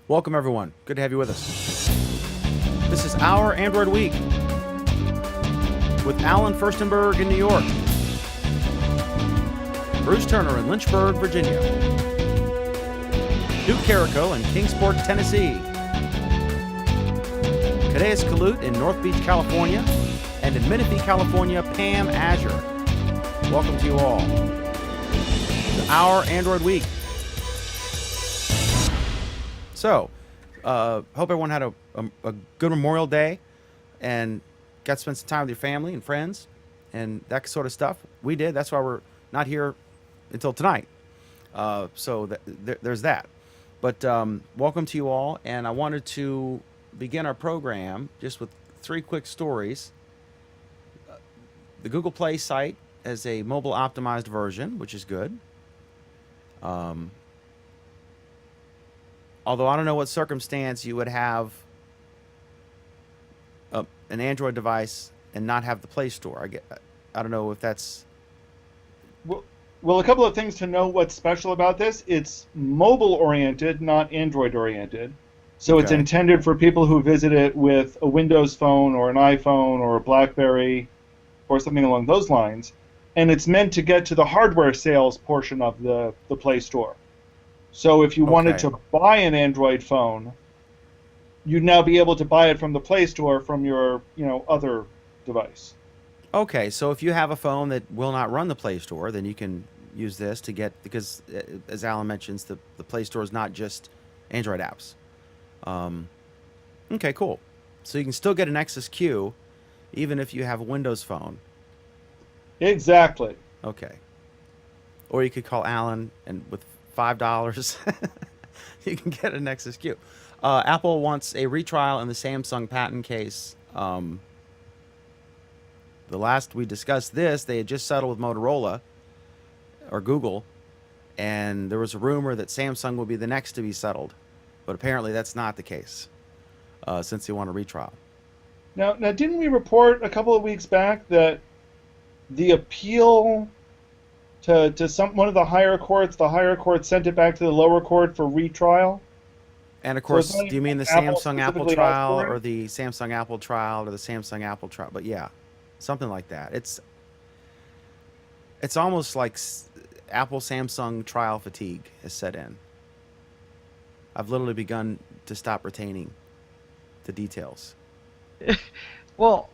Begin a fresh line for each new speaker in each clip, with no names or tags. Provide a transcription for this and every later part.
Welcome, everyone. Good to have you with us. This is Our Android Week with Alan Furstenberg in New York, Bruce Turner in Lynchburg, Virginia, Duke Carrico in Kingsport, Tennessee, Cadeas Kalut in North Beach, California, and in Menifee, California, Pam Azure. Welcome to you all to Our Android Week. So, hope everyone had a good Memorial Day and got to spend some time with your family and friends and that sort of stuff. We did. That's why we're not here until tonight. There's that. But welcome to you all. And I wanted to begin our program just with 3 quick stories. The Google Play site has a mobile optimized version, which is good. Although I don't know what circumstance you would have an Android device and not have the Play Store. I don't know if that's...
Well, a couple of things to know what's special about this. It's mobile-oriented, not Android-oriented. So It's intended for people who visit it with a Windows phone or an iPhone or a BlackBerry or something along those lines. And it's meant to get to the hardware sales portion of the Play Store. So if you wanted to buy an Android phone, you'd now be able to buy it from the Play Store from your, other device.
Okay, so if you have a phone that will not run the Play Store, then you can use this to get, because as Alan mentions, the Play Store is not just Android apps. Okay, cool. So you can still get an Nexus Q even if you have a Windows phone.
Exactly.
Okay. Or you could call Alan and with $5 you can get a Nexus Q. Apple wants a retrial in the Samsung patent case. The last we discussed this, they had just settled with Motorola or Google, and there was a rumor that Samsung would be the next to be settled, but apparently that's not the case, since they want a retrial.
Now, didn't we report a couple of weeks back that the appeal to one of the higher court sent it back to the lower court for retrial?
And of course, do you mean the Samsung Apple trial or the Samsung Apple trial or the Samsung Apple trial? But yeah, something like that. It's almost like Apple Samsung trial fatigue has set in. I've literally begun to stop retaining the details.
Well,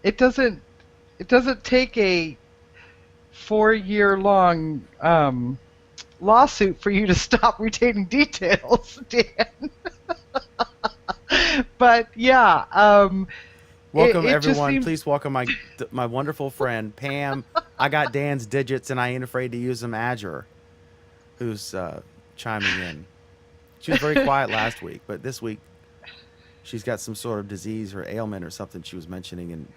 it doesn't take a 4-year-long lawsuit for you to stop retaining details, Dan. But yeah,
welcome everyone. Please welcome my wonderful friend Pam. I got Dan's digits and I ain't afraid to use them. Azure, who's chiming in. She was very quiet last week, but this week she's got some sort of disease or ailment or something she was mentioning, and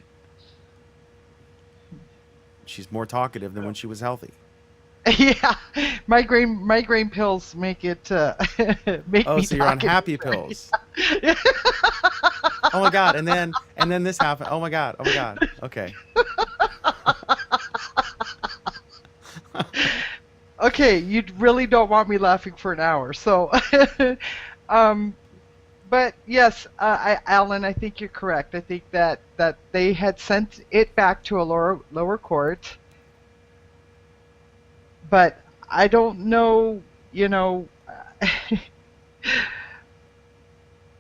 she's more talkative than when she was healthy.
Yeah, migraine pills make it make me.
So you're on happy pills. Oh my God! And then this happened. Oh my God! Okay.
Okay, you really don't want me laughing for an hour, so. But yes, Alan, I think you're correct. I think that they had sent it back to a lower court. But I don't know,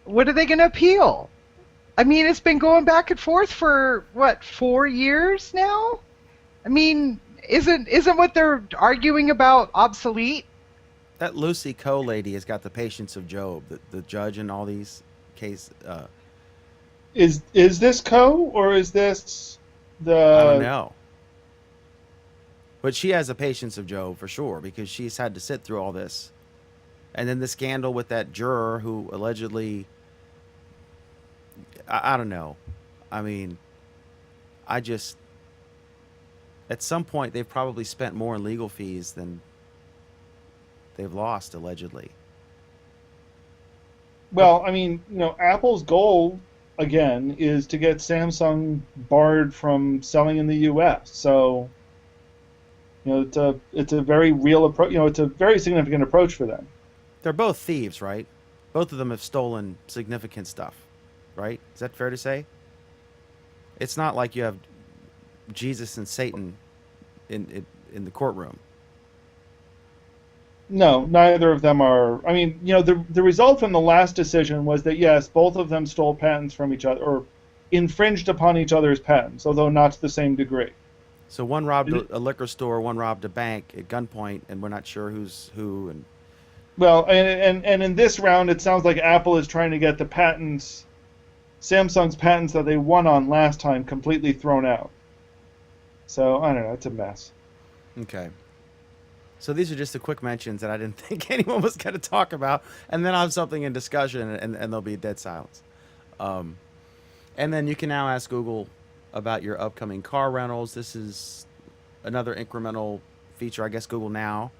what are they going to appeal? I mean, it's been going back and forth for, 4 years now? I mean, isn't what they're arguing about obsolete?
That Lucy Coe lady has got the patience of Job, the judge in all these cases.
Is this Coe, or is this the...
I don't know. But she has the patience of Job for sure, because she's had to sit through all this. And then the scandal with that juror who allegedly... I don't know. I mean, at some point, they've probably spent more in legal fees than they've lost, allegedly.
Well, I mean, Apple's goal, again, is to get Samsung barred from selling in the U.S. So, it's a very real approach. It's a very significant approach for them.
They're both thieves, right? both of them have stolen significant stuff, right? Is that fair to say? It's not like you have Jesus and Satan in the courtroom.
No, neither of them are. I mean, the result from the last decision was that yes, both of them stole patents from each other or infringed upon each other's patents, although not to the same degree.
So one robbed a liquor store, one robbed a bank at gunpoint, and we're not sure who's who. And
well, and in this round, it sounds like Apple is trying to get the patents, Samsung's patents that they won on last time, completely thrown out. So I don't know. It's a mess.
Okay. So these are just the quick mentions that I didn't think anyone was going to talk about, and then I'll have something in discussion, and there'll be dead silence. And then you can now ask Google about your upcoming car rentals. This is another incremental feature, I guess, Google Now.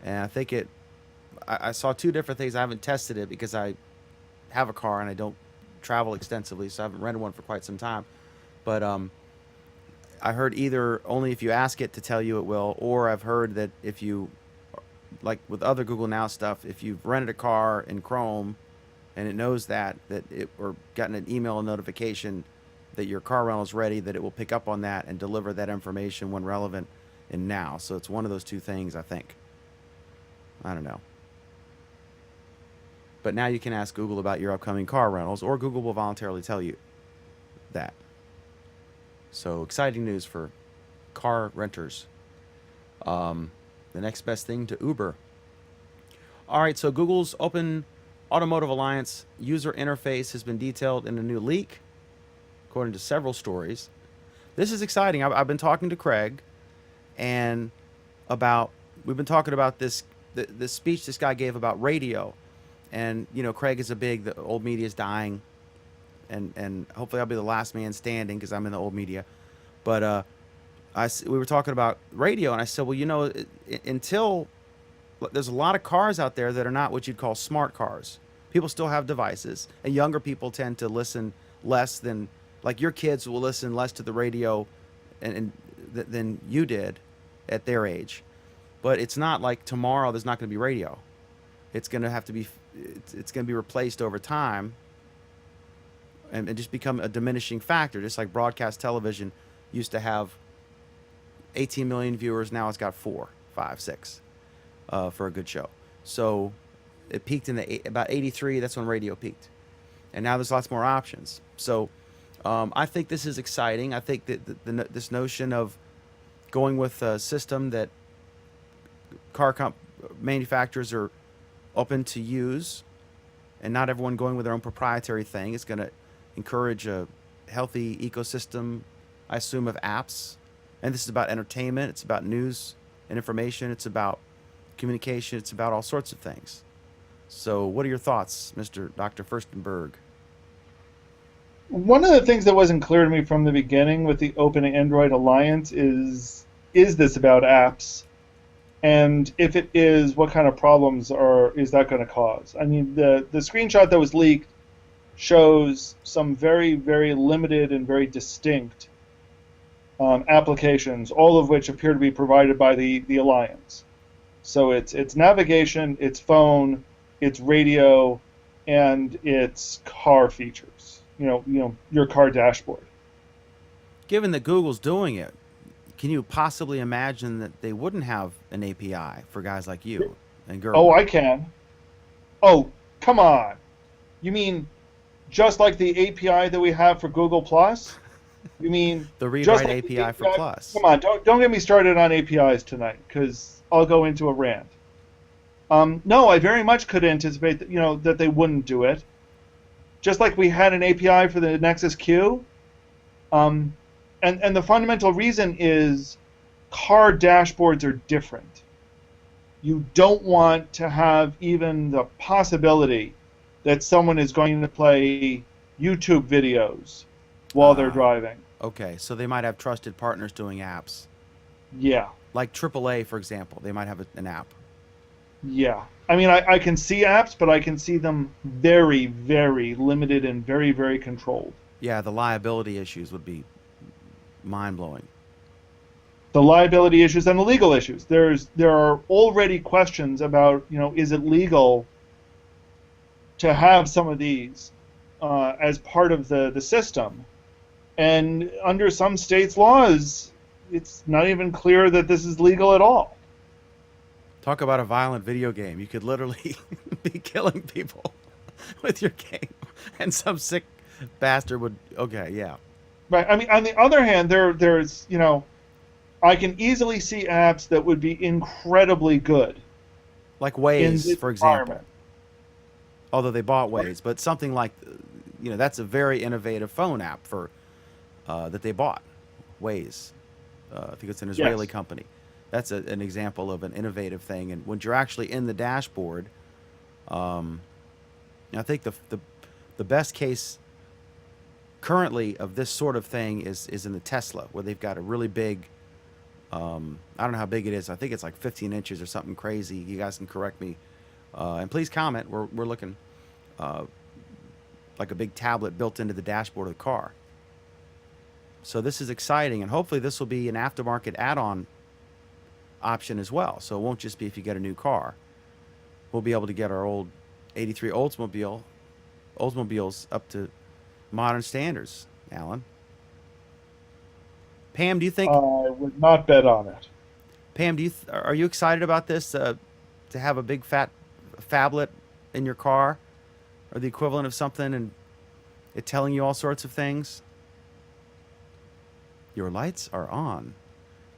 And I think I saw two different things. I haven't tested it because I have a car and I don't travel extensively, so I haven't rented one for quite some time. But I heard either only if you ask it to tell you it will, or I've heard that if you, like with other Google Now stuff, if you've rented a car in Chrome and it knows that it, or gotten an email notification that your car rental is ready, that it will pick up on that and deliver that information when relevant in Now. So it's one of those two things, I think. I don't know. But now you can ask Google about your upcoming car rentals, or Google will voluntarily tell you that. So exciting news for car renters. The next best thing to Uber. All right, so Google's Open Automotive Alliance user interface has been detailed in a new leak, according to several stories. This is exciting. I've been talking to Craig, and we've been talking about this speech this guy gave about radio, and Craig is the old media is dying. And hopefully I'll be the last man standing because I'm in the old media. But we were talking about radio, and I said, well, until there's a lot of cars out there that are not what you'd call smart cars. People still have devices, and younger people tend to listen less than, like your kids will listen less to the radio than you did at their age. But it's not like tomorrow there's not going to be radio. It's going to have to be, it's going to be replaced over time. And just become a diminishing factor, just like broadcast television used to have 18 million viewers. Now it's got 4, 5, 6 for a good show. So it peaked in about 83. That's when radio peaked. And now there's lots more options. So I think this is exciting. I think that this notion of going with a system that manufacturers are open to use, and not everyone going with their own proprietary thing, is going to encourage a healthy ecosystem, I assume, of apps. And this is about entertainment. It's about news and information. It's about communication. It's about all sorts of things. So what are your thoughts, Dr. Furstenberg?
One of the things that wasn't clear to me from the beginning with the Open Android Alliance is this about apps? And if it is, what kind of problems is that going to cause? I mean, the screenshot that was leaked shows some very, very limited and very distinct applications, all of which appear to be provided by the Alliance. So it's navigation, it's phone, it's radio, and it's car features. Your car dashboard.
Given that Google's doing it, can you possibly imagine that they wouldn't have an API for guys like you and girls?
Oh, I can. Oh, come on. You mean just like the API that we have for Google Plus? You mean
the read-write API for Plus?
Come on, don't get me started on APIs tonight, because I'll go into a rant. No, I very much could anticipate that that they wouldn't do it. Just like we had an API for the Nexus Q. And the fundamental reason is car dashboards are different. You don't want to have even the possibility that someone is going to play YouTube videos while they're driving.
Okay, so they might have trusted partners doing apps.
Yeah.
Like AAA, for example. They might have an app.
Yeah. I mean, I can see apps, but I can see them very, very limited and very, very controlled.
Yeah, the liability issues would be mind-blowing.
The liability issues and the legal issues. There are already questions about, is it legal to have some of these as part of the system. And under some states' laws, it's not even clear that this is legal at all.
Talk about a violent video game. You could literally be killing people with your game. And some sick bastard would, okay, yeah.
Right. I mean, on the other hand, there's, I can easily see apps that would be incredibly good.
Like Waze, for example. Although they bought Waze, but something like, that's a very innovative phone app for that they bought, Waze. I think it's an Israeli company. That's an example of an innovative thing. And when you're actually in the dashboard, I think the best case currently of this sort of thing is in the Tesla, where they've got a really big, I don't know how big it is. I think it's like 15 inches or something crazy. You guys can correct me. And please comment. We're looking like a big tablet built into the dashboard of the car. So this is exciting, and hopefully this will be an aftermarket add-on option as well. So it won't just be if you get a new car. We'll be able to get our old 83 Oldsmobiles up to modern standards, Alan. Pam, do you think...
I would not bet on it.
Pam, are you excited about this, to have a big fat phablet in your car, or the equivalent of something, and it telling you all sorts of things? Your lights are on.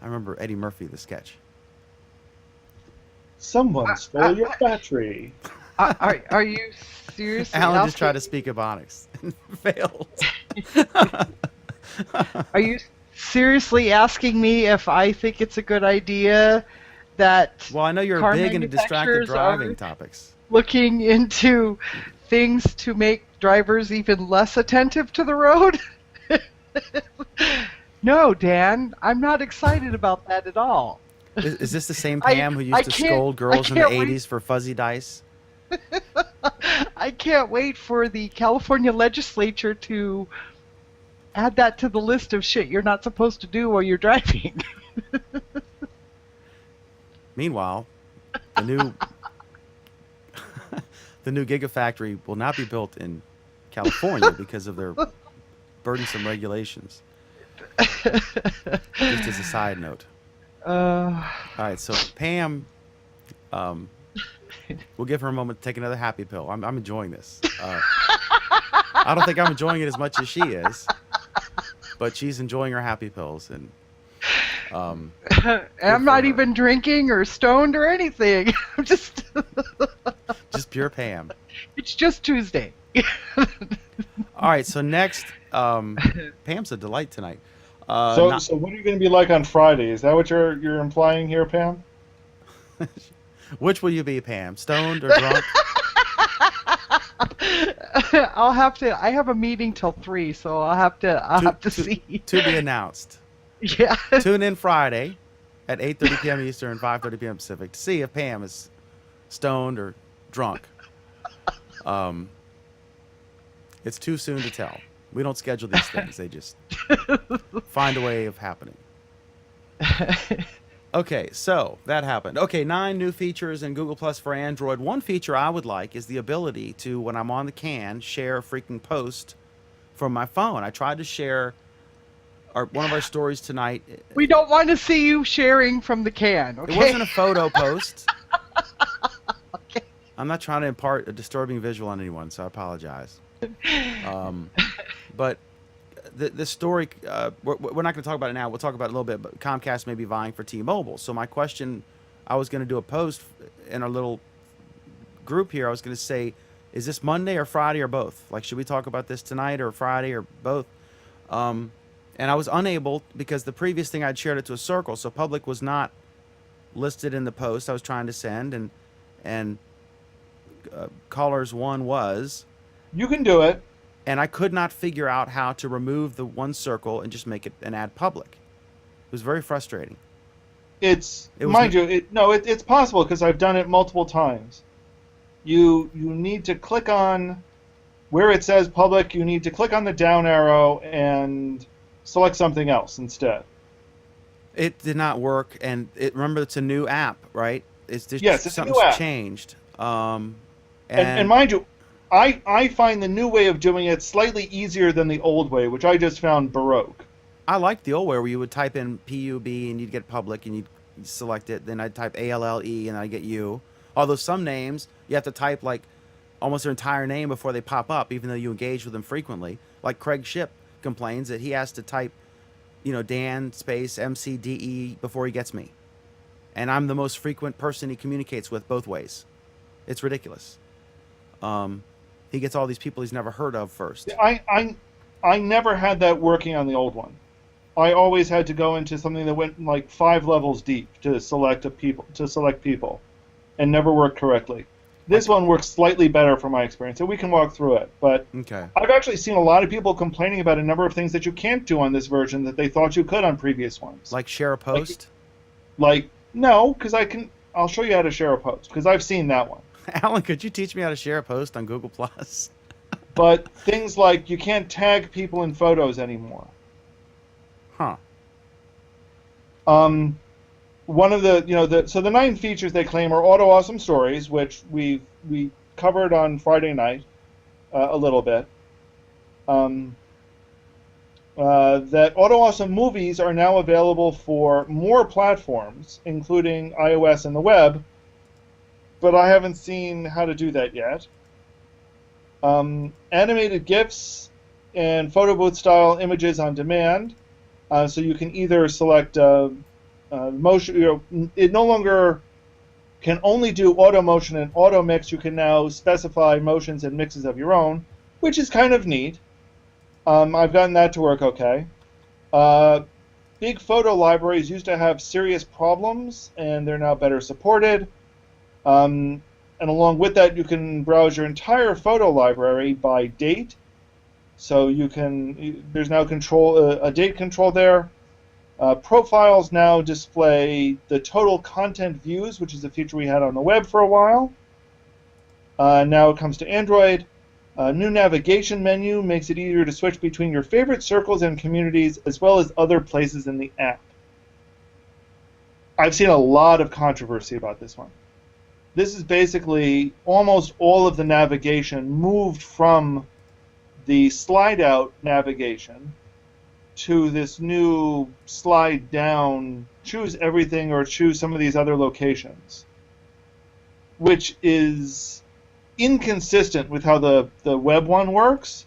I remember Eddie Murphy, the sketch.
Someone stole your battery.
Are you seriously?
Alan just tried to speak Ebonics and failed.
Are you seriously asking me if I think it's a good idea that?
Well, I know you're big into distracted driving topics.
Looking into things to make drivers even less attentive to the road. No, Dan, I'm not excited about that at all.
Is this the same Pam who used to scold girls in the 80s for fuzzy dice?
I can't wait for the California legislature to add that to the list of shit you're not supposed to do while you're driving.
Meanwhile, the new Gigafactory will not be built in California because of their burdensome regulations. Just as a side note. All right, so Pam, we'll give her a moment to take another happy pill. I'm enjoying this. I don't think I'm enjoying it as much as she is, but she's enjoying her happy pills, and
I'm not even drinking or stoned or anything. I'm just
pure Pam.
It's just Tuesday.
All
right, so next, Pam's a delight tonight.
So what are you going to be like on Friday? Is that what you're implying here, Pam?
Which will you be, Pam? Stoned or drunk?
I'll have to. I have a meeting till 3, so I'll have to see.
To be announced.
Yeah.
Tune in Friday at 8:30 p.m. Eastern, 5:30 p.m. Pacific to see if Pam is stoned or drunk. It's too soon to tell. We don't schedule these things. They just find a way of happening. Okay, so that happened. Okay, 9 new features in Google Plus for Android. One feature I would like is the ability to, when I'm on the can, share a freaking post from my phone. I tried to share one of our stories tonight.
We don't want to see you sharing from the can, okay?
It wasn't a photo post.
Okay.
I'm not trying to impart a disturbing visual on anyone, so I apologize. But the story, we're not going to talk about it now. We'll talk about it a little bit, but Comcast may be vying for T-Mobile. So my question, I was going to do a post in our little group here. I was going to say, is this Monday or Friday or both? Like, should we talk about this tonight or Friday or both? And I was unable because the previous thing I'd shared it to a circle, so public was not listed in the post I was trying to send, and callers one was.
You can do it.
And I could not figure out how to remove the one circle and just make it an add public. It was very frustrating.
It's possible because I've done it multiple times. You need to click on where it says public. You need to click on the down arrow and select something else instead.
It did not work, and remember it's a new app, right? It's just
it's
something's
a new app.
Changed.
And mind you, I find the new way of doing it slightly easier than the old way, which I just found baroque.
I like the old way where you would type in PUB and you'd get public and you'd select it. Then I'd type ALLE and I get you. Although some names you have to type like almost their entire name before they pop up, even though you engage with them frequently. Like Craig Ship complains that he has to type, Dan space MCDE before he gets me. And I'm the most frequent person he communicates with both ways. It's ridiculous. He gets all these people he's never heard of first.
I never had that working on the old one. I always had to go into something that went like 5 levels deep to select people, and never worked correctly. This one works slightly better from my experience, so we can walk through it. But
okay.
I've actually seen a lot of people complaining about a number of things that you can't do on this version that they thought you could on previous ones.
Like share a post?
No, because I'll show you how to share a post, because I've seen that one.
Alan, could you teach me how to share a post on Google+?
But things like you can't tag people in photos anymore.
Huh.
One of the 9 features they claim are auto awesome stories, which we covered on Friday night a little bit. That auto awesome movies are now available for more platforms, including iOS and the web, but I haven't seen how to do that yet. Animated GIFs and photo booth style images on demand. So you can either select motion. It no longer can only do auto motion and auto mix. You can now specify motions and mixes of your own, which is kind of neat. I've gotten that to work okay. Big photo libraries used to have serious problems, and they're now better supported. And along with that, you can browse your entire photo library by date. So there's now a date control there. Profiles now display the total content views, which is a feature we had on the web for a while. Now it comes to Android. New navigation menu makes it easier to switch between your favorite circles and communities, as well as other places in the app. I've seen a lot of controversy about this one. This is basically almost all of the navigation moved from the slide-out navigation to this new slide-down, choose everything or choose some of these other locations, which is inconsistent with how the web one works.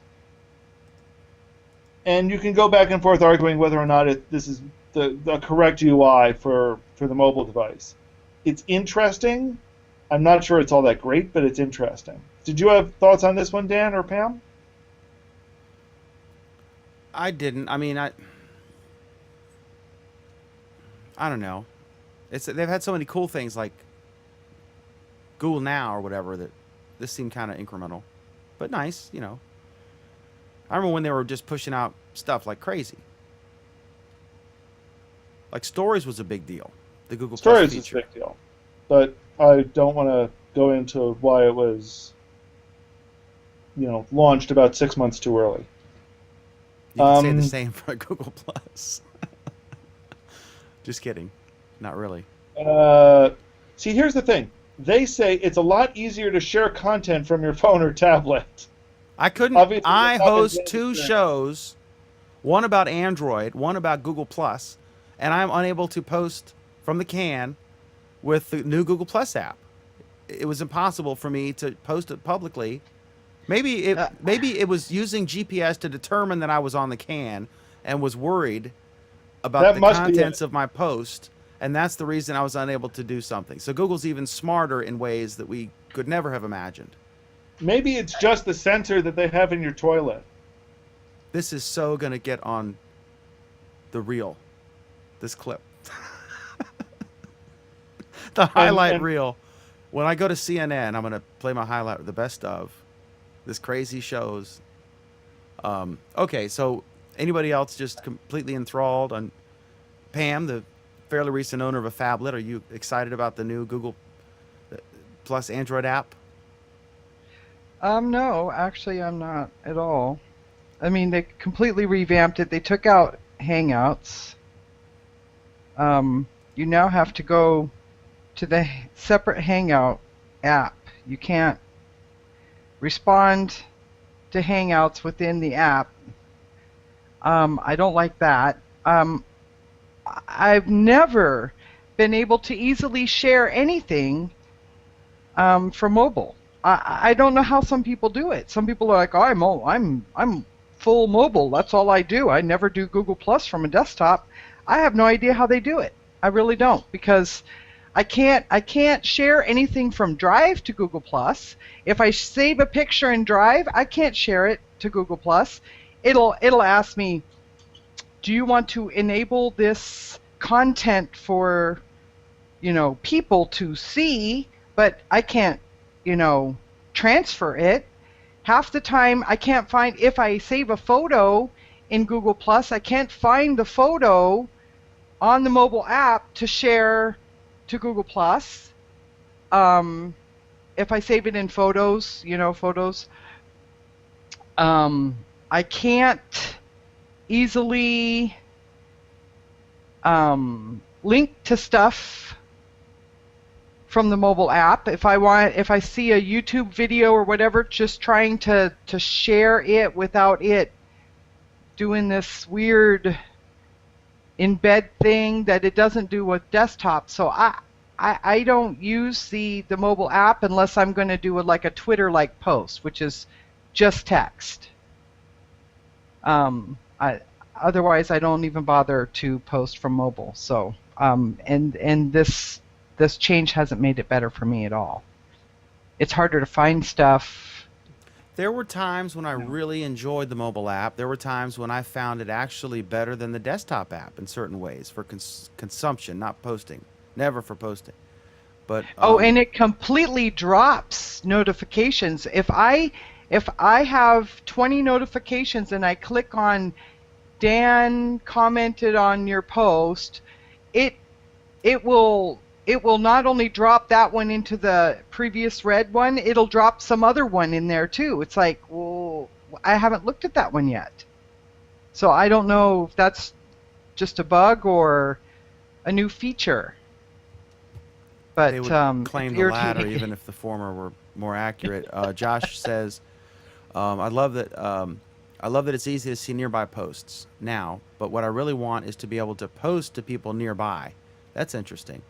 And you can go back and forth arguing whether or not this is the correct UI for the mobile device. It's interesting. I'm not sure it's all that great, but it's interesting. Did you have thoughts on this one, Dan or Pam?
I didn't. I mean, I don't know. They've had so many cool things like Google Now or whatever that this seemed kind of incremental, but nice, I remember when they were just pushing out stuff like crazy. Like Stories was a big deal. The Google
Stories
Plus feature.
is a big deal, but I don't want to go into why it was, launched about 6 months too early.
You can say the same for Google Plus. Just kidding. Not really.
See, here's the thing. They say it's a lot easier to share content from your phone or tablet.
I host 2 shows, one about Android, one about Google Plus, and I'm unable to post from the can with the new Google Plus app. It was impossible for me to post it publicly. Maybe it was using GPS to determine that I was on the can and was worried about the contents of my post, and that's the reason I was unable to do something. So Google's even smarter in ways that we could never have imagined.
Maybe it's just the sensor that they have in your toilet.
This is so going to get on the reel, this clip. The highlight reel. When I go to CNN, I'm going to play my highlight, the best of this crazy shows. Okay, so anybody else just completely enthralled on Pam, the fairly recent owner of a phablet? Are you excited about the new Google Plus Android app?
No, actually I'm not at all. I mean, they completely revamped it. They took out Hangouts. You now have to go to the separate Hangout app. You can't respond to Hangouts within the app. I don't like that. I've never been able to easily share anything from mobile. I don't know how some people do it. Some people are like, oh, I'm full mobile. That's all I do. I never do Google Plus from a desktop. I have no idea how they do it. I really don't, because I can't share anything from Drive to Google Plus. If I save a picture in Drive, I can't share it to Google Plus. It'll ask me, do you want to enable this content for, people to see, but I can't, transfer it. Half the time I can't find, if I save a photo in Google Plus, I can't find the photo on the mobile app to share to Google Plus. If I save it in Photos, Photos, I can't easily link to stuff from the mobile app. If I see a YouTube video or whatever, just trying to share it without it doing this weird embed thing that it doesn't do with desktop. So I don't use the mobile app unless I'm going to do like a Twitter-like post, which is just text. Otherwise, I don't even bother to post from mobile. So and this change hasn't made it better for me at all. It's harder to find stuff.
There were times when I really enjoyed the mobile app. There were times when I found it actually better than the desktop app in certain ways for consumption, not posting. Never for posting. But
and it completely drops notifications. If I have 20 notifications and I click on Dan commented on your post, it will not only drop that one into the previous read one, it'll drop some other one in there too. It's like, well, I haven't looked at that one yet. So I don't know if that's just a bug or a new feature. But
they would claim the latter, even if the former were more accurate. Josh says, I love that it's easy to see nearby posts now, but what I really want is to be able to post to people nearby. That's interesting.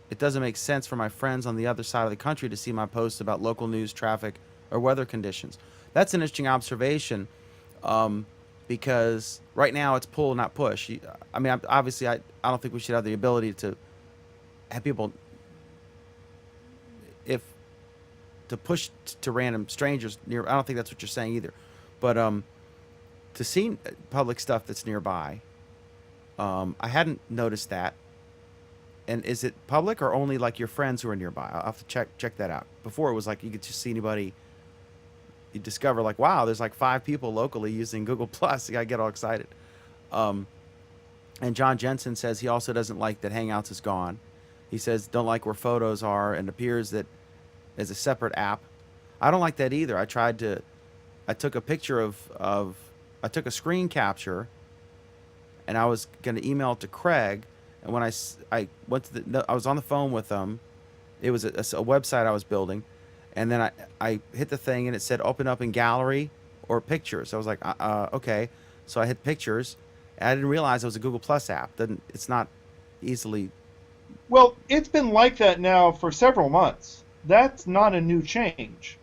It doesn't make sense for my friends on the other side of the country to see my posts about local news, traffic, or weather conditions. That's an interesting observation, because right now it's pull, not push. I mean, obviously, I don't think we should have the ability to have people to push to random strangers near. I don't think that's what you're saying either, but to see public stuff that's nearby, I hadn't noticed that. And is it public or only like your friends who are nearby? I'll have to check that out. Before it was like you could just see anybody. You discover like, wow, there's like 5 people locally using Google Plus. I get all excited. And John Jensen says he also doesn't like that Hangouts is gone. He says don't like where photos are and appears that as a separate app. I don't like that either. I took a picture I took a screen capture, and I was going to email it to Craig. And when I went to I was on the phone with them. It was a website I was building, and then I hit the thing and it said open up in gallery or pictures. I was like, okay. So I hit pictures, and I didn't realize it was a Google Plus app. It's not easily.
Well, it's been like that now for several months. That's not a new change.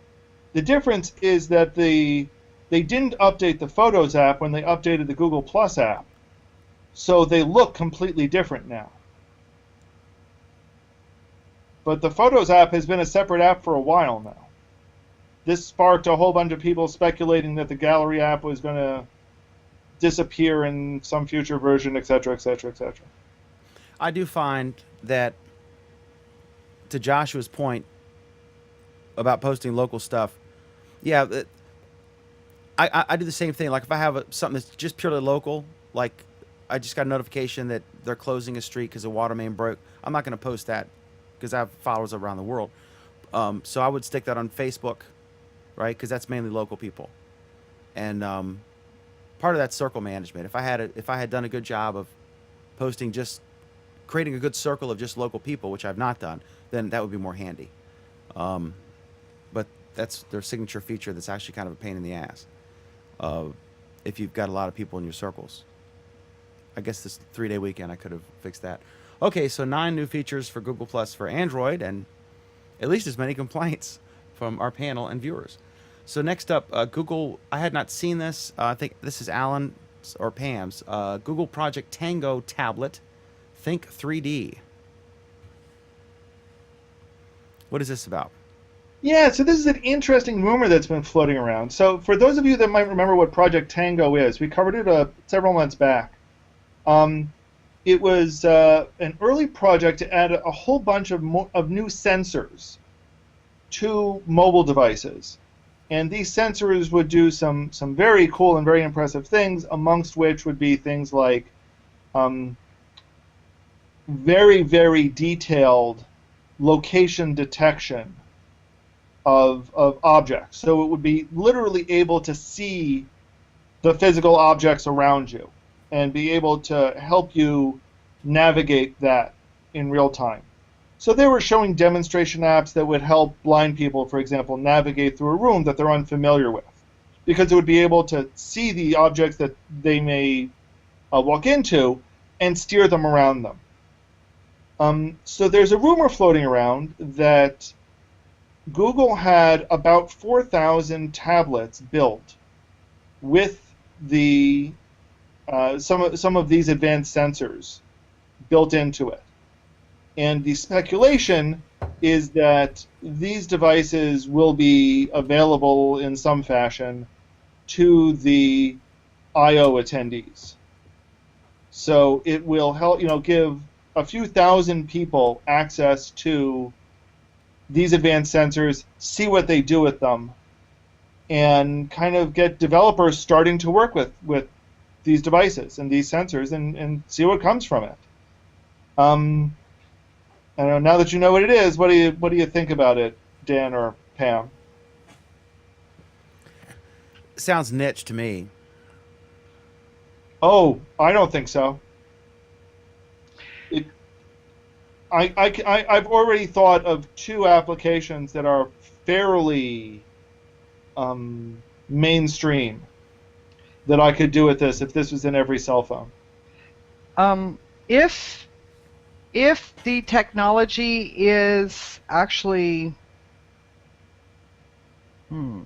The difference is that they didn't update the Photos app when they updated the Google Plus app. So they look completely different now. But the Photos app has been a separate app for a while now. This sparked a whole bunch of people speculating that the Gallery app was going to disappear in some future version, etc., etc., etc.
I do find that, to Joshua's point about posting local stuff, yeah, I do the same thing. Like if I have something that's just purely local, like I just got a notification that they're closing a street because a water main broke, I'm not going to post that because I have followers around the world. So I would stick that on Facebook, right? Because that's mainly local people. And part of that circle management. If I had done a good job of posting, just creating a good circle of just local people, which I've not done, then that would be more handy. that's their signature feature. That's actually kind of a pain in the ass. If you've got a lot of people in your circles. I guess this 3-day weekend I could have fixed that. Okay, so 9 new features for Google Plus for Android, and at least as many complaints from our panel and viewers. So next up, Google. I had not seen this. I think this is Alan or Pam's Google Project Tango tablet. Think 3D. What is this about?
Yeah, so this is an interesting rumor that's been floating around. So for those of you that might remember what Project Tango is, we covered it several months back. It was an early project to add a whole bunch of new sensors to mobile devices. And these sensors would do some very cool and very impressive things, amongst which would be things like very, very detailed location detection of objects. So it would be literally able to see the physical objects around you and be able to help you navigate that in real time. So they were showing demonstration apps that would help blind people, for example, navigate through a room that they're unfamiliar with, because it would be able to see the objects that they may walk into and steer them around them. So there's a rumor floating around that Google had about 4,000 tablets built with the some of these advanced sensors built into it. And the speculation is that these devices will be available in some fashion to the I/O attendees. So it will help, give a few thousand people access to these advanced sensors, see what they do with them, and kind of get developers starting to work with these devices and these sensors and see what comes from it. I don't know, now that you know what it is, what do you think about it, Dan or Pam?
Sounds niche to me.
Oh, I don't think so. I've already thought of 2 applications that are fairly mainstream that I could do with this if this was in every cell phone.
If the technology is actually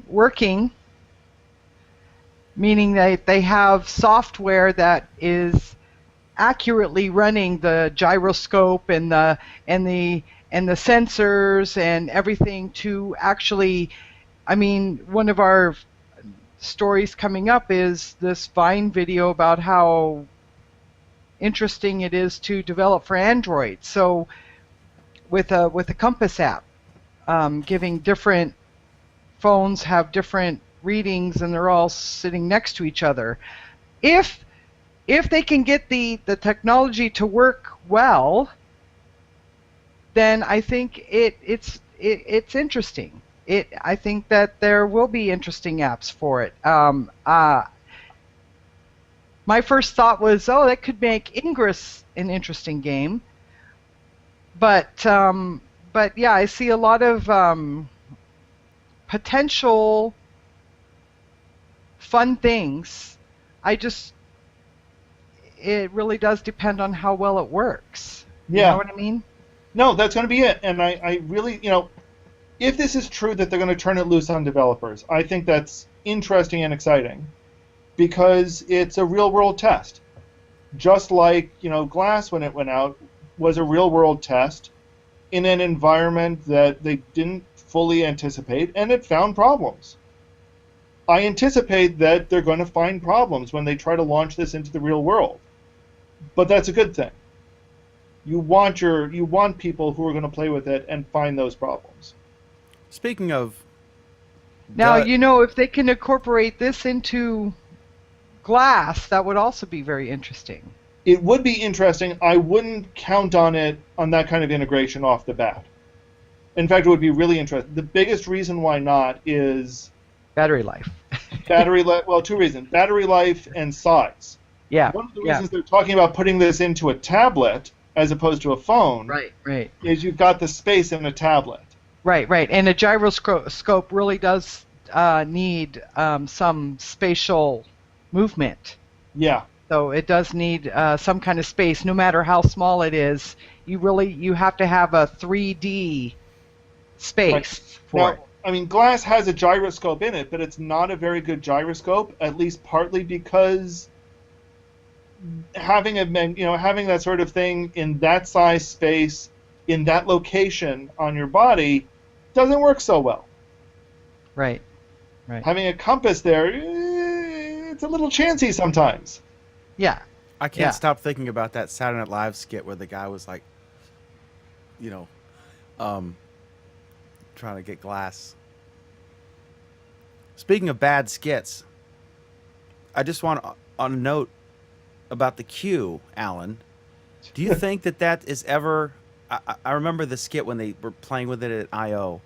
working, meaning that they have software that is accurately running the gyroscope and the sensors and everything to actually, one of our stories coming up is this Vine video about how interesting it is to develop for Android. So with a Compass app, giving different phones have different readings and they're all sitting next to each other. If they can get the technology to work well, then I think it's interesting. I think that there will be interesting apps for it. My first thought was, that could make Ingress an interesting game. But yeah, I see a lot of potential fun things. It really does depend on how well it works. You know what I mean?
No, that's going to be it. And I really, if this is true that they're going to turn it loose on developers, I think that's interesting and exciting because it's a real-world test. Just like, Glass, when it went out, was a real-world test in an environment that they didn't fully anticipate, and it found problems. I anticipate that they're going to find problems when they try to launch this into the real world. But that's a good thing. You want people who are going to play with it and find those problems.
Speaking of...
Now, if they can incorporate this into Glass, that would also be very interesting.
It would be interesting. I wouldn't count on that kind of integration off the bat. In fact, it would be really interesting. The biggest reason why not is...
battery life.
Well, 2 reasons. Battery life and size.
Yeah.
One of the reasons they're talking about putting this into a tablet as opposed to a phone
right.
is you've got the space in a tablet.
Right. And a gyroscope really does need some spatial movement.
Yeah.
So it does need some kind of space, no matter how small it is. You have to have a 3D space for it.
Now, I mean, glass has a gyroscope in it, but it's not a very good gyroscope. At least partly because having having that sort of thing in that size space, in that location on your body, doesn't work so well.
Right.
Having a compass there, it's a little chancy sometimes.
Yeah.
I can't stop thinking about that Saturday Night Live skit where the guy was like, trying to get glass. Speaking of bad skits, I just want on a note about the Q, Alan. Do you think that is ever? I remember the skit when they were playing with it at I/O,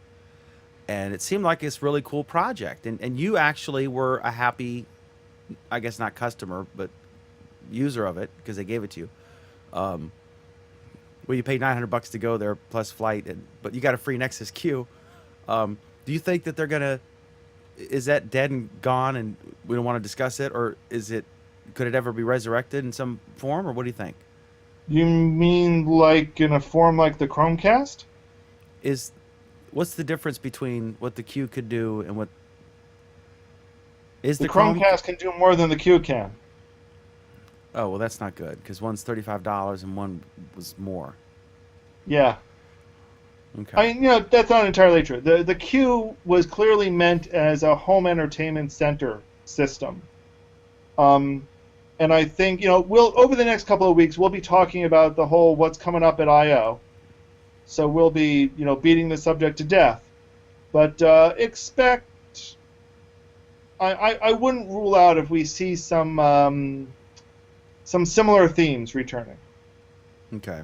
and it seemed like this really cool project. And you actually were a happy, I guess not customer, but user of it because they gave it to you. Well, you paid $900 to go there plus flight, but you got a free Nexus Q. Do you think that they're gonna? Is that dead and gone, and we don't want to discuss it, or could it ever be resurrected in some form, or what do you think?
You mean like in a form like the Chromecast?
What's the difference between what the Q could do and what is
the Chromecast can do more than the Q can.
Oh, well, that's not good because one's $35 and one was more.
Yeah.
Okay.
I mean, that's not entirely true. The Q was clearly meant as a home entertainment center system. And I think, we'll over the next couple of weeks, we'll be talking about the whole what's coming up at I/O. So we'll be, beating the subject to death. But expect, I wouldn't rule out if we see some similar themes returning.
Okay.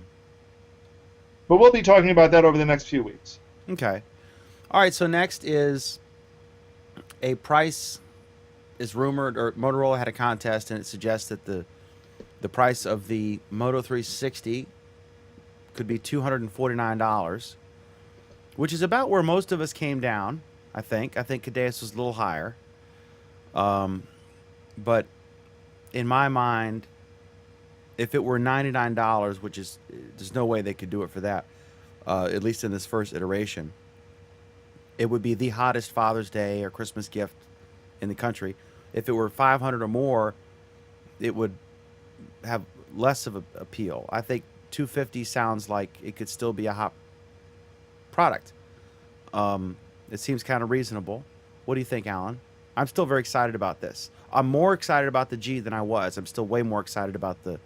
But we'll be talking about that over the next few weeks.
Okay. All right, so next is a price is rumored, or Motorola had a contest, and it suggests that the price of the Moto 360 could be $249, which is about where most of us came down, I think. I think Cadeas was a little higher. But in my mind, if it were $99, which is, there's no way they could do it for that, at least in this first iteration, it would be the hottest Father's Day or Christmas gift in the country. If it were $500 or more, it would have less of an appeal. I think $250 sounds like it could still be a hot product. It seems kind of reasonable. What do you think, Alan? I'm still very excited about this. I'm more excited about the G than I was. I'm still way more excited about the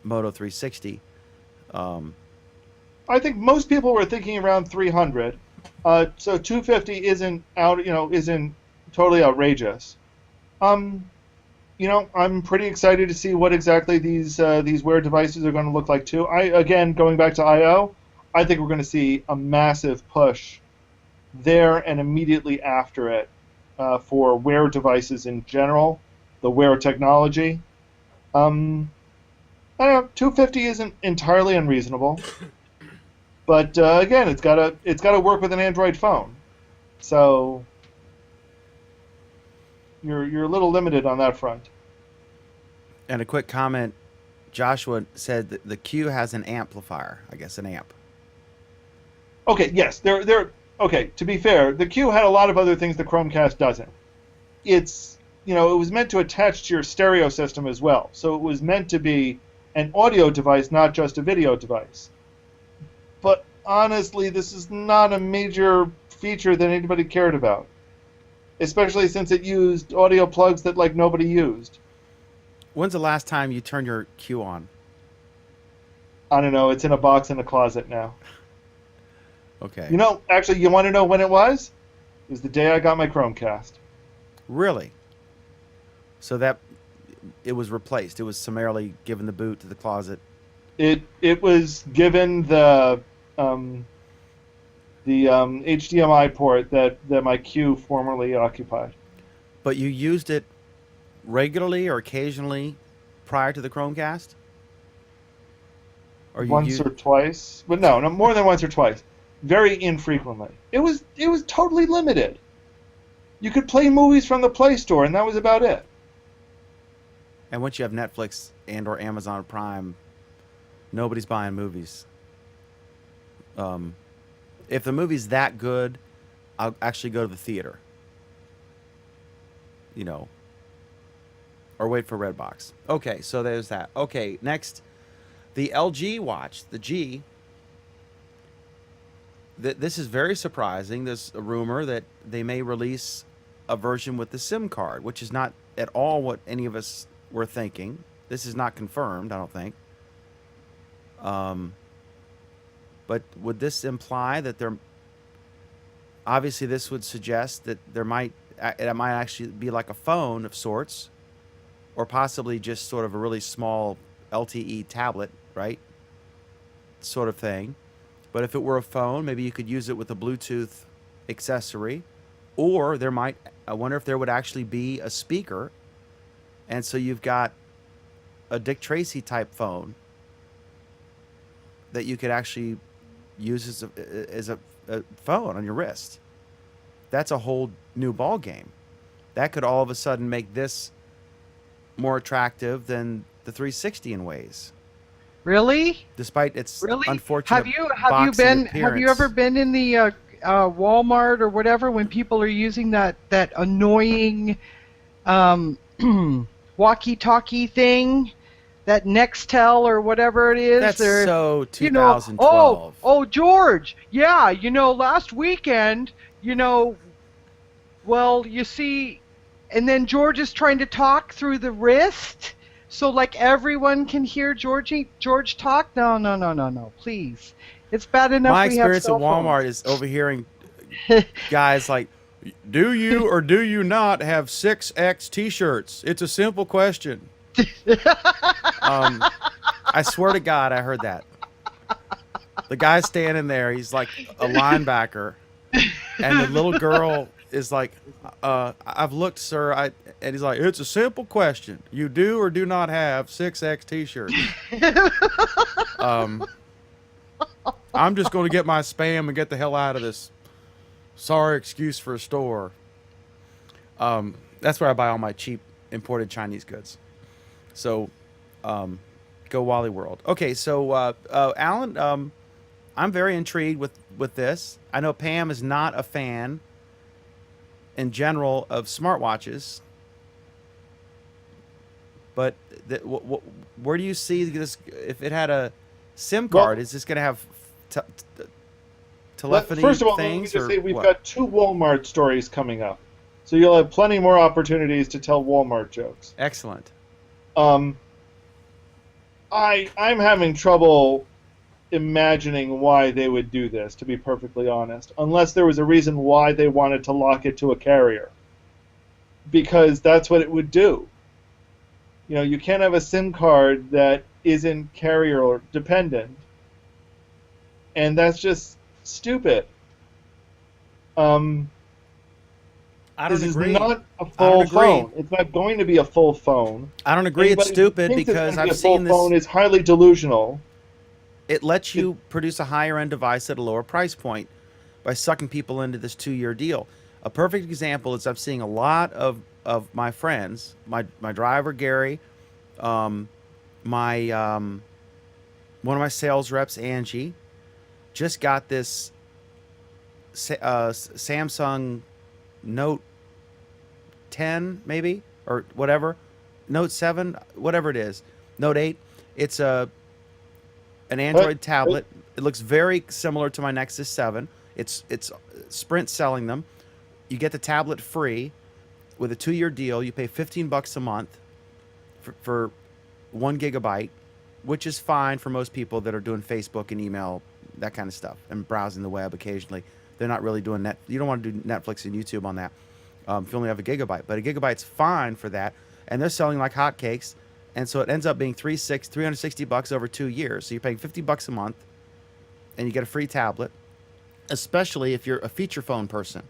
Moto 360.
I think most people were thinking around 300. So 250 isn't isn't totally outrageous. I'm pretty excited to see what exactly these Wear devices are going to look like too. Again, going back to I/O, I think we're going to see a massive push there and immediately after it for Wear devices in general, the Wear technology. I don't know, 250 isn't entirely unreasonable, but again, it's got to work with an Android phone, so you're a little limited on that front.
And a quick comment, Joshua said that the Q has an amplifier, I guess an amp.
Okay, yes, they're okay. To be fair, the Q had a lot of other things the Chromecast doesn't. It was meant to attach to your stereo system as well, so it was meant to be an audio device, not just a video device. But honestly, this is not a major feature that anybody cared about, especially since it used audio plugs that nobody used.
When's the last time you turned your Q on?
I don't know. It's in a box in a closet now.
Okay.
Actually, you want to know when it was? It was the day I got my Chromecast.
Really? So that it was replaced. It was summarily given the boot to the closet.
It was given the HDMI port that my Q formerly occupied.
But you used it regularly or occasionally prior to the Chromecast? Or
once or twice? But no, more than once or twice. very infrequently. It was totally limited. You could play movies from the Play Store, and that was about it.
And once you have Netflix and or Amazon Prime, nobody's buying movies. If the movie's that good, I'll actually go to the theater. You know, or wait for Redbox. Okay, so there's that. Okay, next, the LG watch, the G. This is very surprising. There's a rumor that they may release a version with the SIM card, which is not at all what any of us were thinking. This is not confirmed, I don't think. But would this imply that there? Obviously, this would suggest that it might actually be like a phone of sorts, or possibly just sort of a really small LTE tablet, right? Sort of thing. But if it were a phone, maybe you could use it with a Bluetooth accessory, or I wonder if there would actually be a speaker, and so you've got a Dick Tracy type phone that you could actually use as a phone on your wrist. That's a whole new ball game. That could all of a sudden make this more attractive than the 360 in ways.
Really?
Despite its
Really?
unfortunate
Have you
appearance.
ever been in the Walmart or whatever when people are using that annoying walkie-talkie thing, that Nextel or whatever it is?
That's so 2012.
You know, oh George, yeah, last weekend, well, you see, and then George is trying to talk through the wrist, so like everyone can hear George talk. No, please. It's bad enough
My
we have
experience at
cell phones.
Walmart is overhearing guys like, do you or do you not have 6X t-shirts? It's a simple question. I swear to God, I heard that. The guy's standing there. He's like a linebacker. And the little girl is like, I've looked, sir. And he's like, it's a simple question. You do or do not have 6X t-shirts. I'm just going to get my spam and get the hell out of this. Sorry excuse for a store. That's where I buy all my cheap imported Chinese goods. So, go Wally World. Okay, so Alan, I'm very intrigued with this. I know Pam is not a fan in general of smartwatches, but where do you see this? If it had a SIM card, is this going to have telephony
First of all,
things?
let me just say we've got 2 Walmart stories coming up, so you'll have plenty more opportunities to tell Walmart jokes.
Excellent.
I'm having trouble imagining why they would do this, to be perfectly honest, unless there was a reason why they wanted to lock it to a carrier, because that's what it would do. You can't have a SIM card that isn't carrier dependent, and that's just stupid. This is not a full phone. It's not going to be a full phone.
I don't agree. It's stupid because I've seen this.
A full phone is highly delusional.
It lets you produce a higher end device at a lower price point by sucking people into this 2-year deal. A perfect example is I'm seeing a lot of my friends, my driver Gary, one of my sales reps Angie, just got this Samsung Note 10 maybe, or whatever, Note 7, whatever it is, Note 8. It's an Android tablet. It looks very similar to my Nexus 7. It's Sprint selling them. You get the tablet free with a 2-year deal. You pay $15 a month for 1 gigabyte, which is fine for most people that are doing Facebook and email, that kind of stuff, and browsing the web occasionally. They're not really doing net. You don't want to do Netflix and YouTube on that if you only have a gigabyte. But a gigabyte's fine for that, and they're selling like hotcakes. And so it ends up being $360 over 2 years. So you're paying $50 a month, and you get a free tablet, especially if you're a feature phone person.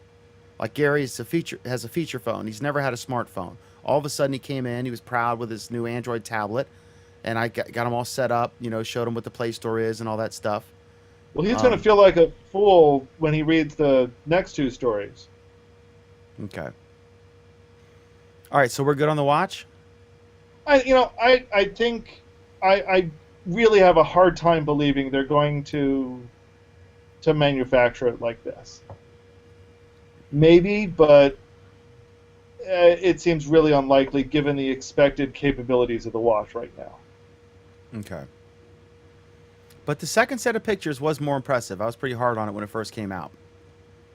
Like Gary has a feature phone. He's never had a smartphone. All of a sudden he came in. He was proud with his new Android tablet, and I got him all set up. Showed him what the Play Store is and all that stuff.
Well, he's going to feel like a fool when he reads the next two stories.
Okay. All right, so we're good on the watch?
I think I really have a hard time believing they're going to manufacture it like this. Maybe, but it seems really unlikely given the expected capabilities of the watch right now.
Okay. But the second set of pictures was more impressive. I was pretty hard on it when it first came out.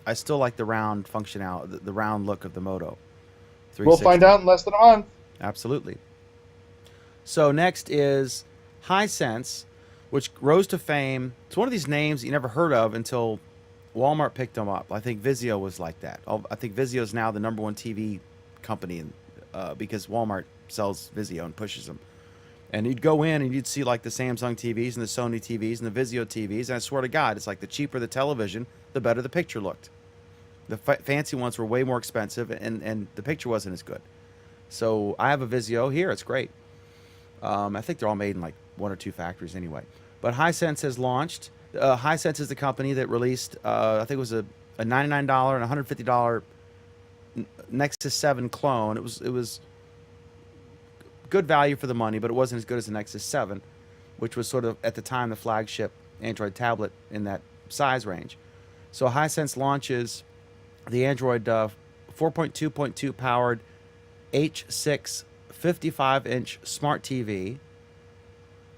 I still like the round functionality, the round look of the Moto 360.
We'll find out in less than a month.
Absolutely. So next is Hisense, which rose to fame. It's one of these names you never heard of until Walmart picked them up. I think Vizio was like that. I think Vizio is now the #1 TV company because Walmart sells Vizio and pushes them. And you'd go in and you'd see like the Samsung TVs and the Sony TVs and the Vizio TVs. And I swear to God, it's like the cheaper the television, the better the picture looked. The fancy ones were way more expensive and the picture wasn't as good. So I have a Vizio here. It's great. I think they're all made in like 1 or 2 factories anyway. But Hisense has launched. Hisense is the company that released, I think it was a $99 and $150 Nexus 7 clone. It was good value for the money, but it wasn't as good as the Nexus 7, which was sort of, at the time, the flagship Android tablet in that size range. So Hisense launches the Android 4.2.2 powered H6 55-inch smart TV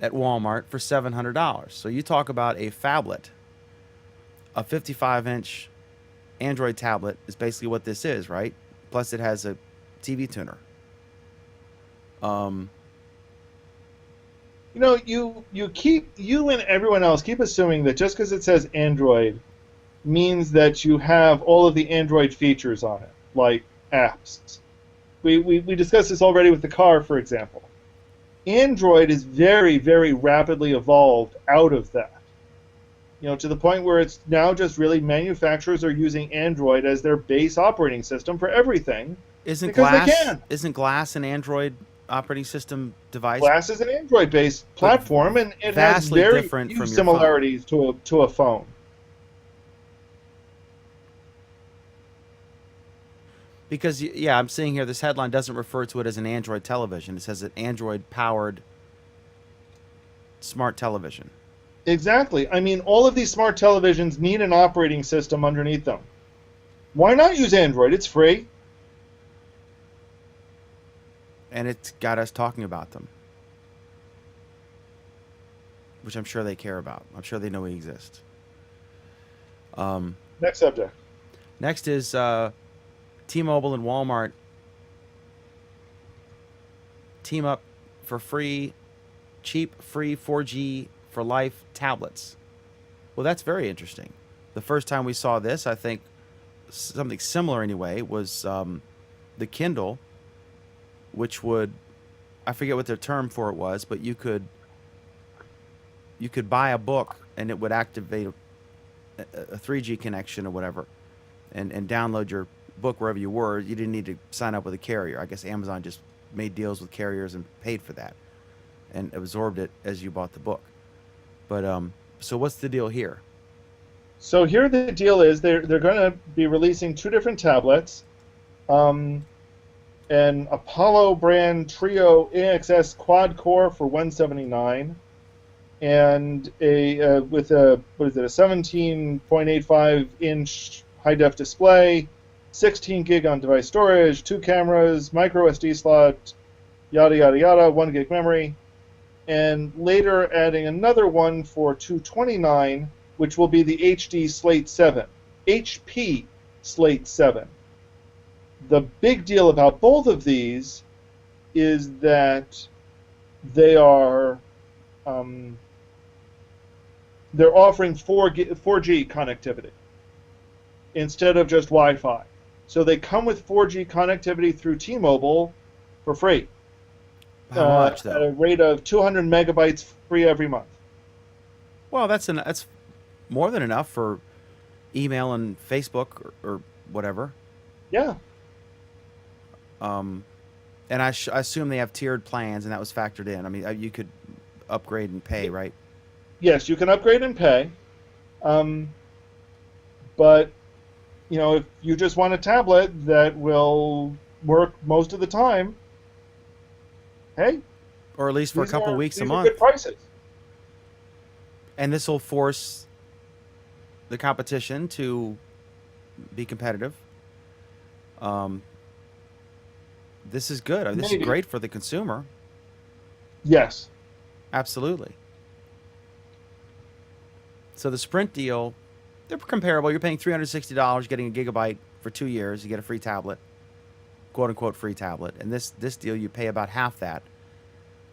at Walmart for $700. So you talk about a phablet. A 55-inch Android tablet is basically what this is, right? Plus it has a TV tuner.
You and everyone else keep assuming that just because it says Android means that you have all of the Android features on it, like apps. We discussed this already with the car, for example. Android is very, very rapidly evolved out of that. To the point where it's now just really manufacturers are using Android as their base operating system for everything.
Isn't Glass an Android operating system device?
Glass is an Android-based platform, and it has very few similarities to a phone.
Because, yeah, I'm seeing here this headline doesn't refer to it as an Android television. It says an Android-powered smart television.
Exactly. I mean, all of these smart televisions need an operating system underneath them. Why not use Android? It's free.
And it's got us talking about them, which I'm sure they care about. I'm sure they know we exist.
Next subject.
Next is T-Mobile and Walmart team up for cheap free 4G for life tablets. Well, that's very interesting. The first time we saw this, I think something similar anyway, was the Kindle, which would, I forget what their term for it was, but you could buy a book and it would activate a 3G connection or whatever and download your book wherever you were. You didn't need to sign up with a carrier. I guess Amazon just made deals with carriers and paid for that and absorbed it as you bought the book. But so what's the deal here?
So here the deal is they're going to be releasing 2 different tablets. An Apollo brand Trio AXS quad core for $179, and a 17.85 inch high def display, 16 gig on device storage, 2 cameras, micro SD slot, yada yada yada, 1 gig memory, and later adding another one for $229, which will be the HD Slate 7, HP Slate 7. The big deal about both of these is that they are they're offering 4G connectivity instead of just Wi-Fi. So they come with 4G connectivity through T-Mobile for free.
How much, though?
At a rate of 200 megabytes free every month.
Well, that's more than enough for email and Facebook or whatever.
Yeah.
And I assume they have tiered plans, and that was factored in. I mean, you could upgrade and pay, right?
Yes, you can upgrade and pay. But if you just want a tablet that will work most of the time, hey,
or at least for a couple weeks a
these are
month.
good prices.
And this will force the competition to be competitive. This is good. This is great for the consumer.
Yes.
Absolutely. So the Sprint deal, they're comparable. You're paying $360, getting a gigabyte for 2 years. You get a free tablet, quote unquote free tablet. And this deal, you pay about half that.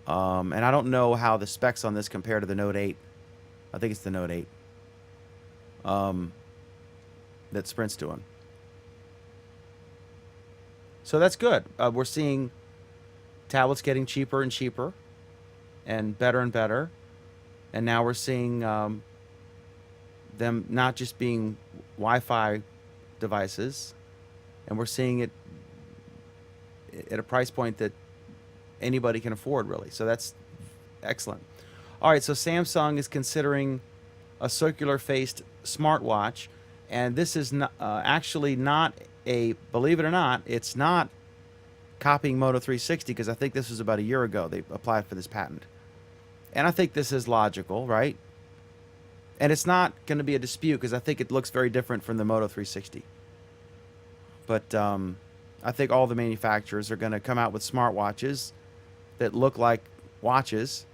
And I don't know how the specs on this compare to the Note 8. I think it's the Note 8 that Sprint's doing. So that's good. We're seeing tablets getting cheaper and cheaper and better. And now we're seeing them not just being Wi-Fi devices, and we're seeing it at a price point that anybody can afford, really. So that's excellent. All right, so Samsung is considering a circular-faced smartwatch, and this is not, actually not a, believe it or not, it's not copying Moto 360, because I think this was about a year ago they applied for this patent. And I think this is logical, right? And it's not going to be a dispute, because I think it looks very different from the Moto 360. But I think all the manufacturers are going to come out with smartwatches that look like watches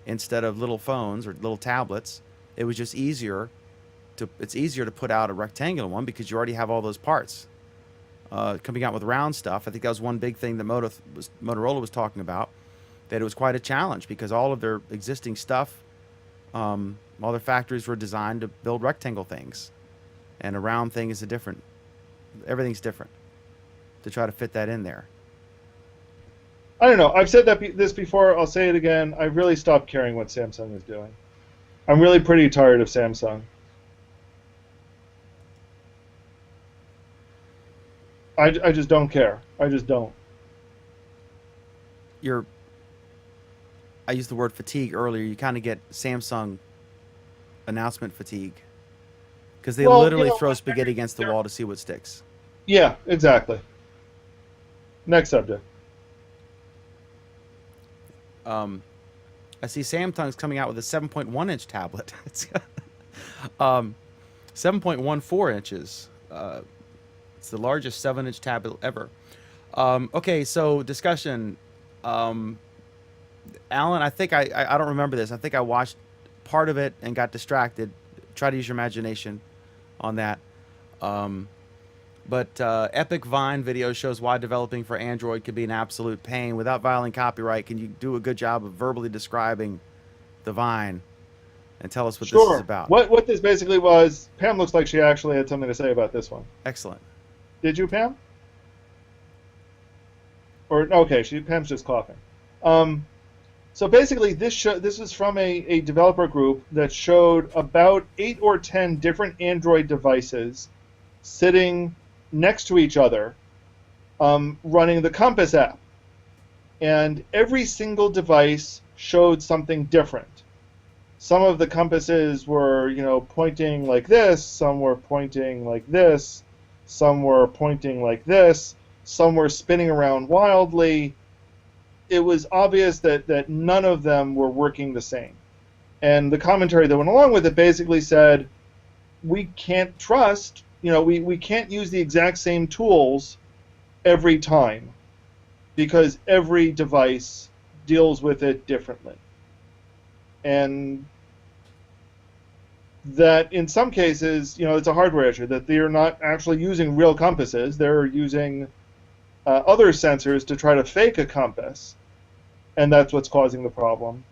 instead of little phones or little tablets. It was just easier to put out a rectangular one, because you already have all those parts. Coming out with round stuff, I think that was one big thing that Motorola was talking about, that it was quite a challenge, because all of their existing stuff, all their factories were designed to build rectangle things, and a round thing is everything's different to try to fit that in there.
I don't know. I've said this before. I'll say it again. I really stopped caring what Samsung is doing. I'm really pretty tired of Samsung. I just don't care. I just don't.
I used the word fatigue earlier. You kind of get Samsung announcement fatigue, because they literally throw spaghetti against the wall to see what sticks.
Yeah, exactly. Next subject.
I see Samsung's coming out with a 7.1-inch tablet. It's 7.14 inches. It's the largest 7-inch tablet ever. Okay, so discussion. Alan, I think I don't remember this. I think I watched part of it and got distracted. Try to use your imagination on that. But Epic Vine video shows why developing for Android can be an absolute pain. Without violating copyright, can you do a good job of verbally describing the Vine and tell us what this is about?
What this basically was, Pam looks like she actually had something to say about this one.
Excellent.
Did you, Pam? Okay, Pam's just coughing. So basically, this is from a developer group that showed about 8 or 10 different Android devices sitting next to each other, running the Compass app. And every single device showed something different. Some of the compasses were, pointing like this, some were pointing like this, some were pointing like this, some were spinning around wildly. It was obvious that none of them were working the same. And the commentary that went along with it basically said, we can't trust, we can't use the exact same tools every time, because every device deals with it differently. And that in some cases, it's a hardware issue, that they're not actually using real compasses. They're using other sensors to try to fake a compass, and that's what's causing the problem.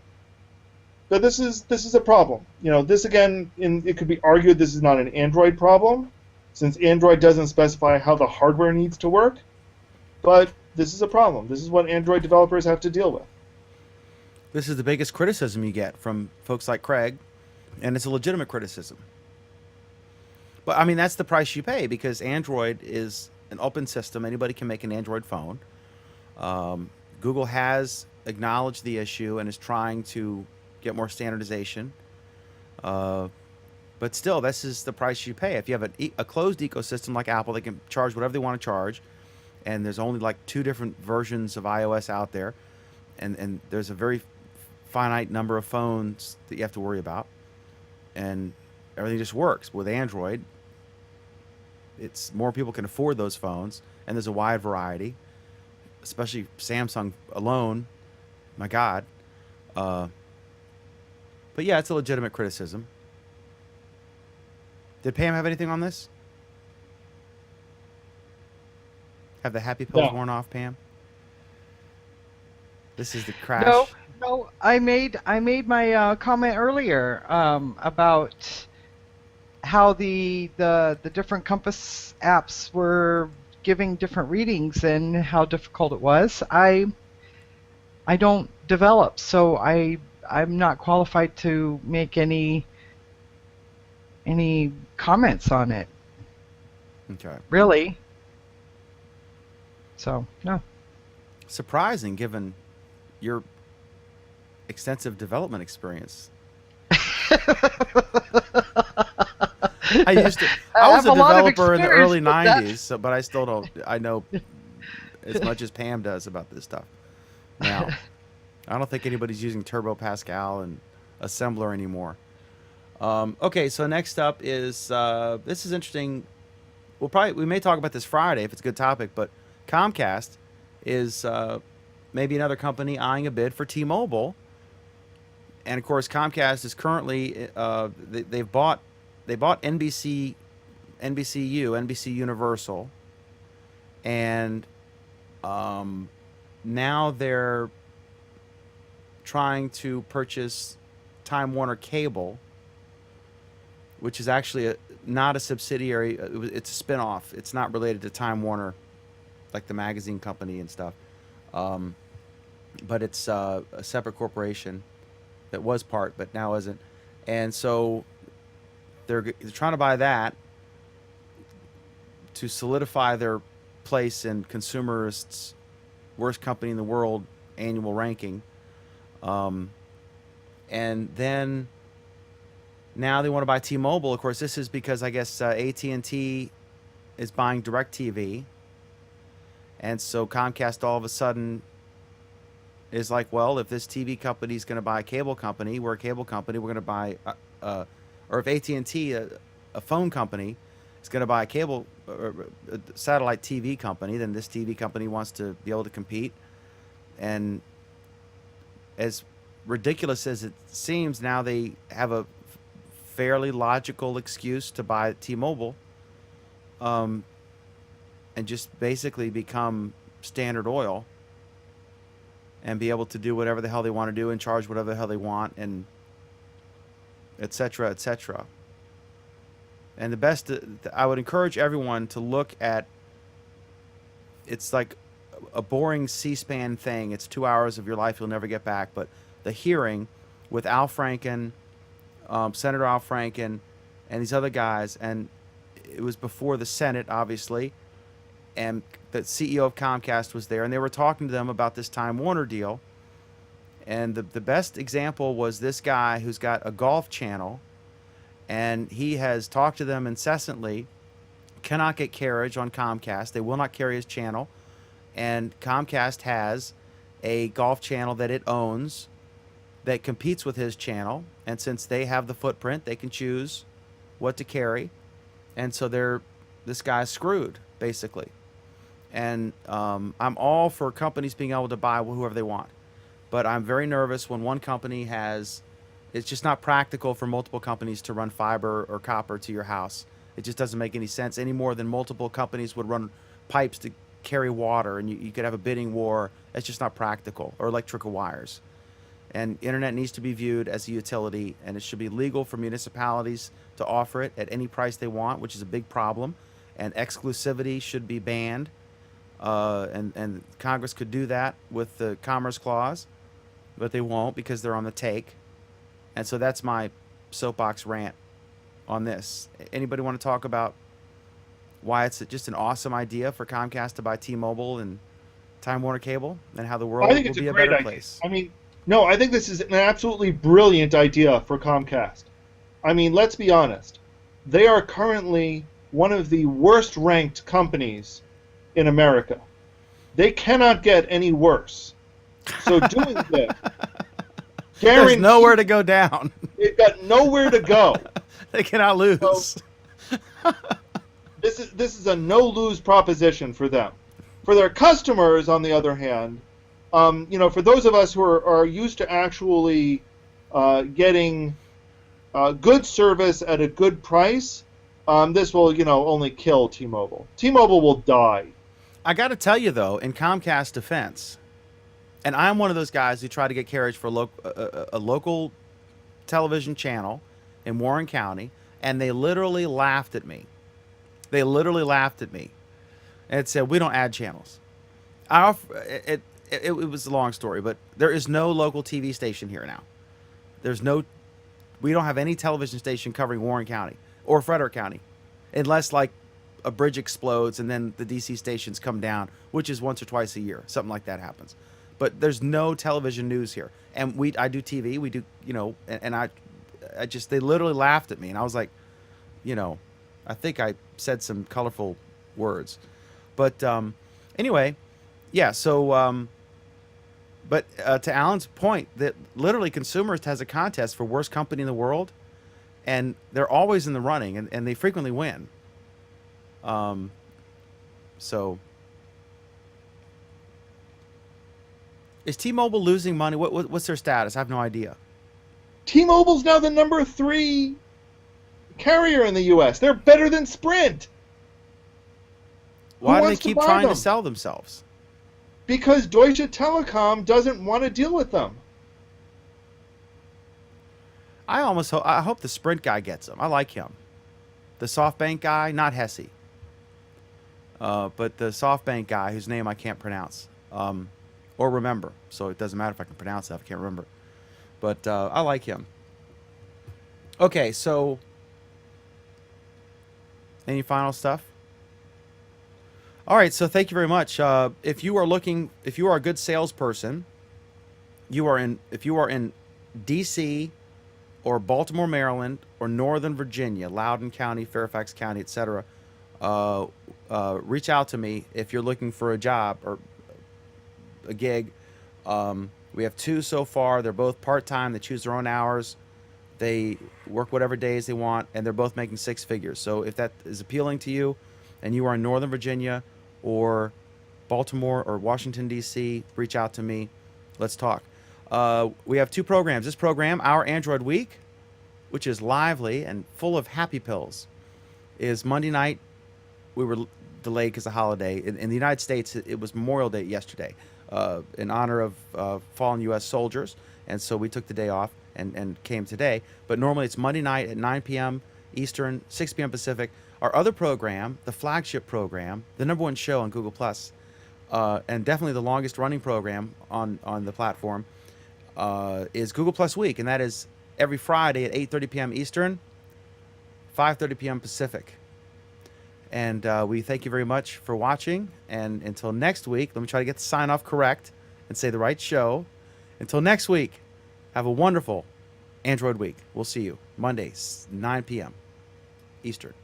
But this is a problem. This again, it could be argued this is not an Android problem, since Android doesn't specify how the hardware needs to work. But this is a problem. This is what Android developers have to deal with.
This is the biggest criticism you get from folks like Craig, and it's a legitimate criticism. But I mean, that's the price you pay, because Android is an open system. Anybody can make an Android phone. Google has acknowledged the issue and is trying to get more standardization. But But still, this is the price you pay. If you have a closed ecosystem like Apple, they can charge whatever they want to charge, and there's only like 2 different versions of iOS out there, and there's a very finite number of phones that you have to worry about, and everything just works. With Android, it's more people can afford those phones, and there's a wide variety, especially Samsung alone. My God. But yeah, it's a legitimate criticism. Did Pam have anything on this? Have the happy pills worn off, Pam? This is the crash.
No. I made my comment earlier about how the different Compass apps were giving different readings and how difficult it was. I don't develop, so I'm not qualified to make any comments on it.
Okay.
Really. So, no.
Surprising, given your extensive development experience. I was a developer in the early 90s, but I still don't. I know as much as Pam does about this stuff. Now, I don't think anybody's using Turbo Pascal and Assembler anymore. Okay, so next up is this is interesting. We may talk about this Friday if it's a good topic, but Comcast is maybe another company eyeing a bid for T-Mobile, and of course Comcast is currently they bought NBC Universal, and now they're trying to purchase Time Warner Cable, which is actually not a subsidiary. It's a spinoff. It's not related to Time Warner, like the magazine company and stuff. But it's a separate corporation that was part, but now isn't. And so they're trying to buy that to solidify their place in Consumerist's worst company in the world annual ranking. And then now they want to buy T-Mobile. Of course, this is because I guess AT&T is buying DirecTV. And so Comcast all of a sudden is like, well, if this TV company is going to buy a cable company, we're a cable company, we're going to buy, or if AT&T, a phone company, is going to buy a cable, or a satellite TV company, then this TV company wants to be able to compete. And as ridiculous as it seems, now they have a fairly logical excuse to buy T-Mobile, and just basically become Standard Oil and be able to do whatever the hell they want to do and charge whatever the hell they want, and et cetera, et cetera. And the best, I would encourage everyone to look at, it's like a boring C-SPAN thing. It's 2 hours of your life you'll never get back, but the hearing with Al Franken, Senator Al Franken, and these other guys, and it was before the Senate, obviously, and the CEO of Comcast was there, and they were talking to them about this Time Warner deal. And the best example was this guy who's got a golf channel, and he has talked to them incessantly, cannot get carriage on Comcast. They will not carry his channel. And Comcast has a golf channel that it owns that competes with his channel. And since they have the footprint, they can choose what to carry. And so this guy's screwed, basically. And I'm all for companies being able to buy whoever they want. But I'm very nervous when one company it's just not practical for multiple companies to run fiber or copper to your house. It just doesn't make any sense any more than multiple companies would run pipes to carry water, and you could have a bidding war. That's just not practical, or electrical wires. And internet needs to be viewed as a utility, and it should be legal for municipalities to offer it at any price they want, which is a big problem. And exclusivity should be banned. And Congress could do that with the Commerce Clause, but they won't because they're on the take. And so that's my soapbox rant on this. Anybody want to talk about why it's just an awesome idea for Comcast to buy T-Mobile and Time Warner Cable, and how the world will be a better place?
I mean, no, I think this is an absolutely brilliant idea for Comcast. I mean, let's be honest. They are currently one of the worst ranked companies in America. They cannot get any worse. So doing this,
there's nowhere to go down.
They've got nowhere to go.
They cannot lose.
So, this is a no-lose proposition for them. For their customers, on the other hand, for those of us who are used to actually getting good service at a good price, this will only kill T-Mobile. T-Mobile will die.
I got to tell you though, in Comcast defense, and I'm one of those guys who try to get carriage for a local television channel in Warren County, and they literally laughed at me. They literally laughed at me and said, "We don't add channels." It was a long story, but there is no local TV station here now. We don't have any television station covering Warren County or Frederick County, unless like a bridge explodes and then the DC stations come down, which is once or twice a year. Something like that happens. But there's no television news here. And I do TV, we do, and I just, they literally laughed at me. And I was like, I think I said some colorful words. But anyway, yeah, so, but to Alan's point, that literally Consumerist has a contest for worst company in the world, and they're always in the running, and they frequently win. So is T-Mobile losing money? What's their status? I have no idea.
T-Mobile's now the number 3 carrier in the U.S. They're better than Sprint.
Why do they keep trying to sell themselves?
Because Deutsche Telekom doesn't want to deal with them.
I hope the Sprint guy gets them. I like him. The SoftBank guy, not Hesse. But the SoftBank guy, whose name I can't pronounce or remember, so it doesn't matter if I can pronounce it, I can't remember. But I like him. Okay, so any final stuff? All right, so thank you very much. If you are a good salesperson, if you are in DC or Baltimore, Maryland, or Northern Virginia, Loudoun County, Fairfax County, etc., reach out to me if you're looking for a job or a gig. We have 2 so far. They're both part-time. They choose their own hours. They work whatever days they want, and they're both making 6 figures. So if that is appealing to you, and you are in Northern Virginia or Baltimore or Washington, D.C., reach out to me. Let's talk. We have 2 programs. This program, Our Android Week, which is lively and full of happy pills, is Monday night. We were delayed because of holiday. In the United States, it was Memorial Day yesterday in honor of fallen U.S. soldiers. And so we took the day off and came today. But normally it's Monday night at 9 p.m. Eastern, 6 p.m. Pacific. Our other program, the flagship program, the #1 show on Google+, and definitely the longest running program on the platform, is Google Plus Week. And that is every Friday at 8:30 p.m. Eastern, 5:30 p.m. Pacific. And we thank you very much for watching. And until next week, let me try to get the sign off correct and say the right show. Until next week, have a wonderful Android week. We'll see you Mondays, 9 p.m. Eastern.